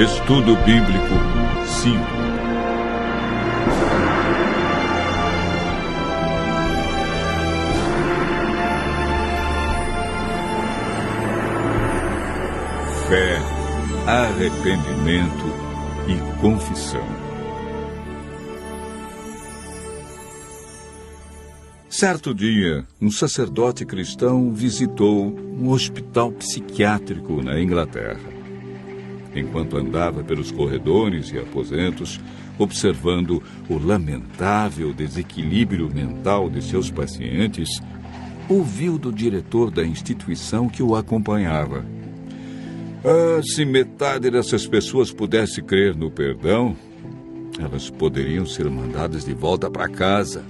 Estudo Bíblico 5. Fé, arrependimento e confissão. Certo dia, um sacerdote cristão visitou um hospital psiquiátrico na Inglaterra. Enquanto andava pelos corredores e aposentos, observando o lamentável desequilíbrio mental de seus pacientes, ouviu do diretor da instituição que o acompanhava: se metade dessas pessoas pudesse crer no perdão, elas poderiam ser mandadas de volta para casa.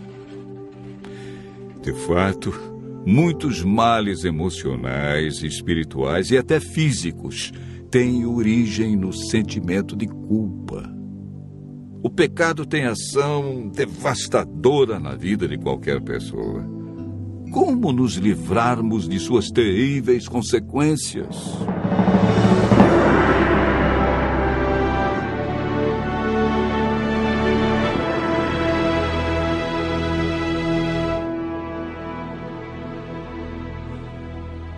De fato, muitos males emocionais, espirituais e até físicos têm origem no sentimento de culpa. O pecado tem ação devastadora na vida de qualquer pessoa. Como nos livrarmos de suas terríveis consequências?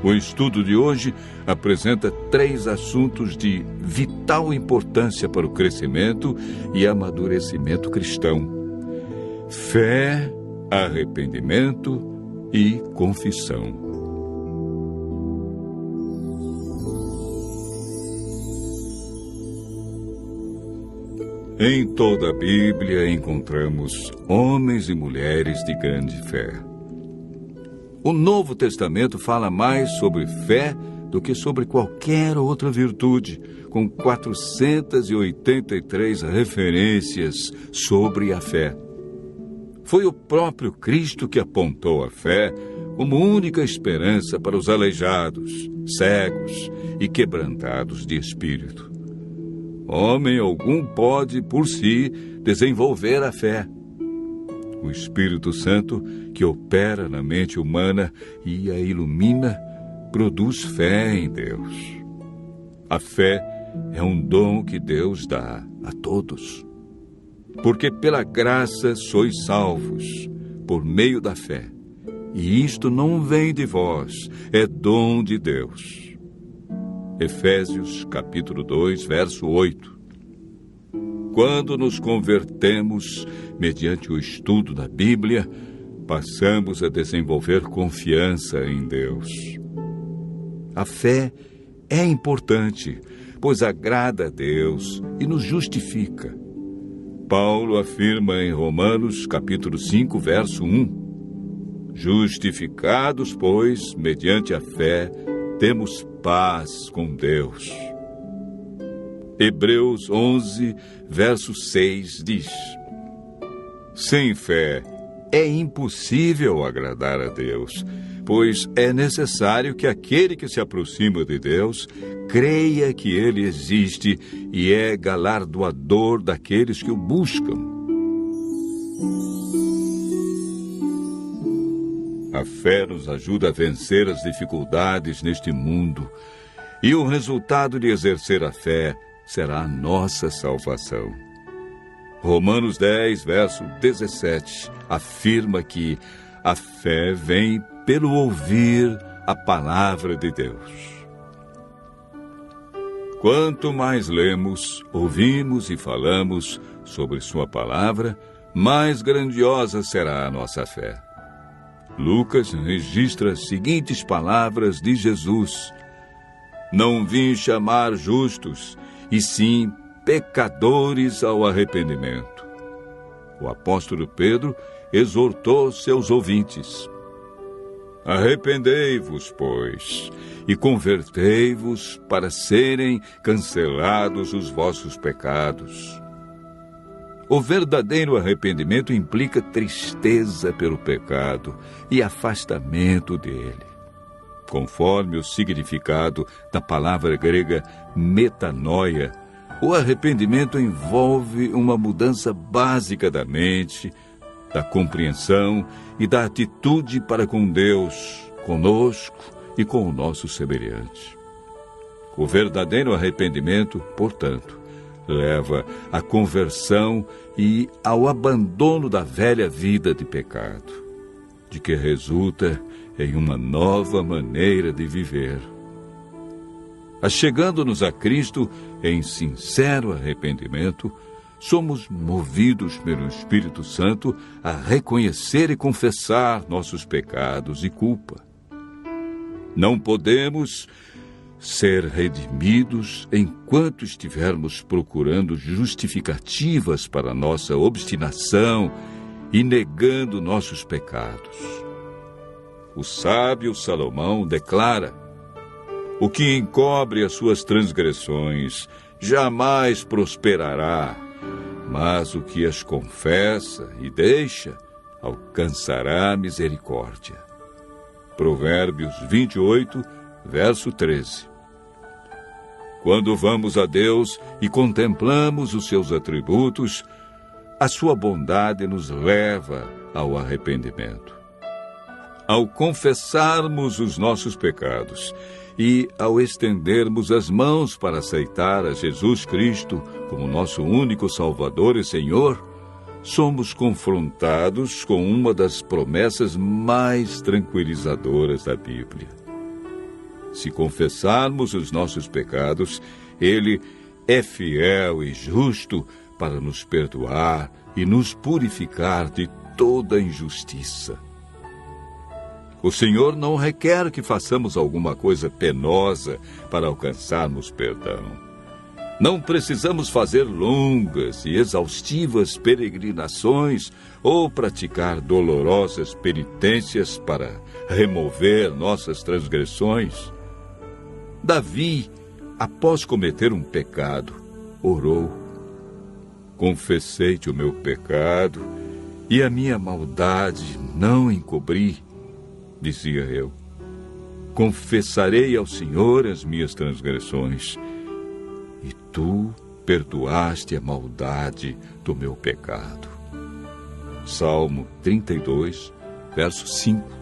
O estudo de hoje apresenta 3 assuntos de vital importância para o crescimento e amadurecimento cristão: fé, arrependimento e confissão. Em toda a Bíblia encontramos homens e mulheres de grande fé. O Novo Testamento fala mais sobre fé do que sobre qualquer outra virtude, com 483 referências sobre a fé. Foi o próprio Cristo que apontou a fé como única esperança para os aleijados, cegos e quebrantados de espírito. Homem algum pode, por si, desenvolver a fé. O Espírito Santo, que opera na mente humana e a ilumina, produz fé em Deus. A fé é um dom que Deus dá a todos. Porque pela graça sois salvos, por meio da fé. E isto não vem de vós, é dom de Deus. Efésios, capítulo 2, verso 8. Quando nos convertemos, mediante o estudo da Bíblia, passamos a desenvolver confiança em Deus. A fé é importante, pois agrada a Deus e nos justifica. Paulo afirma em Romanos, capítulo 5, verso 1: Justificados, pois, mediante a fé, temos paz com Deus. Hebreus 11, verso 6 diz: Sem fé é impossível agradar a Deus, pois é necessário que aquele que se aproxima de Deus creia que Ele existe e é galardoador daqueles que o buscam. A fé nos ajuda a vencer as dificuldades neste mundo, e o resultado de exercer a fé será a nossa salvação. Romanos 10, verso 17, afirma que a fé vem pelo ouvir a palavra de Deus. Quanto mais lemos, ouvimos e falamos sobre sua palavra, mais grandiosa será a nossa fé. Lucas registra as seguintes palavras de Jesus: Não vim chamar justos, e sim pecadores ao arrependimento. O apóstolo Pedro exortou seus ouvintes: Arrependei-vos, pois, e convertei-vos para serem cancelados os vossos pecados. O verdadeiro arrependimento implica tristeza pelo pecado e afastamento dele. Conforme o significado da palavra grega metanoia, o arrependimento envolve uma mudança básica da mente, da compreensão e da atitude para com Deus, conosco e com o nosso semelhante. O verdadeiro arrependimento, portanto, leva à conversão e ao abandono da velha vida de pecado, de que resulta em uma nova maneira de viver. Achegando-nos a Cristo em sincero arrependimento, somos movidos pelo Espírito Santo a reconhecer e confessar nossos pecados e culpa. Não podemos ser redimidos enquanto estivermos procurando justificativas para nossa obstinação e negando nossos pecados. O sábio Salomão declara: o que encobre as suas transgressões jamais prosperará, mas o que as confessa e deixa alcançará misericórdia. Provérbios 28, verso 13. Quando vamos a Deus e contemplamos os seus atributos, a sua bondade nos leva ao arrependimento. Ao confessarmos os nossos pecados e ao estendermos as mãos para aceitar a Jesus Cristo como nosso único Salvador e Senhor, somos confrontados com uma das promessas mais tranquilizadoras da Bíblia. Se confessarmos os nossos pecados, Ele é fiel e justo para nos perdoar e nos purificar de toda injustiça. O Senhor não requer que façamos alguma coisa penosa para alcançarmos perdão. Não precisamos fazer longas e exaustivas peregrinações ou praticar dolorosas penitências para remover nossas transgressões. Davi, após cometer um pecado, orou: confessei-te o meu pecado e a minha maldade não encobri. Dizia eu: confessarei ao Senhor as minhas transgressões, e tu perdoaste a maldade do meu pecado. Salmo 32, verso 5.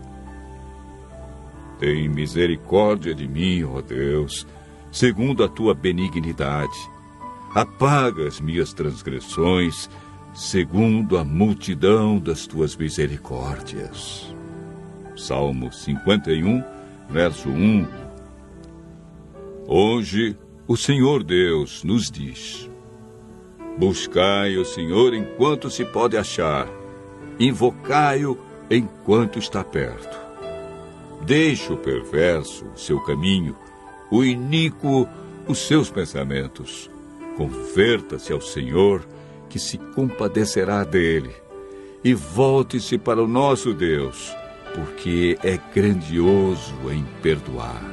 Tem misericórdia de mim, ó Deus, segundo a tua benignidade. Apaga as minhas transgressões, segundo a multidão das tuas misericórdias. Salmo 51, verso 1. Hoje, o Senhor Deus nos diz: buscai o Senhor enquanto se pode achar, invocai-o enquanto está perto. Deixe o perverso o seu caminho, o iníquo os seus pensamentos. Converta-se ao Senhor, que se compadecerá dele, e volte-se para o nosso Deus, porque é grandioso em perdoar.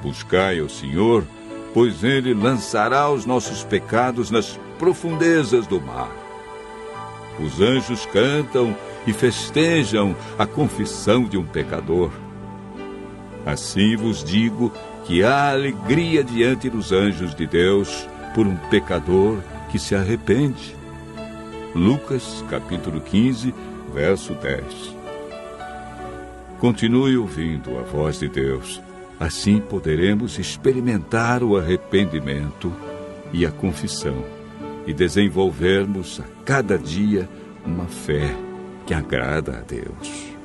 Buscai ao Senhor, pois Ele lançará os nossos pecados nas profundezas do mar. Os anjos cantam e festejam a confissão de um pecador. Assim vos digo que há alegria diante dos anjos de Deus por um pecador que se arrepende. Lucas, capítulo 15, verso 10. Continue ouvindo a voz de Deus. Assim poderemos experimentar o arrependimento e a confissão e desenvolvermos a cada dia uma fé que agrada a Deus.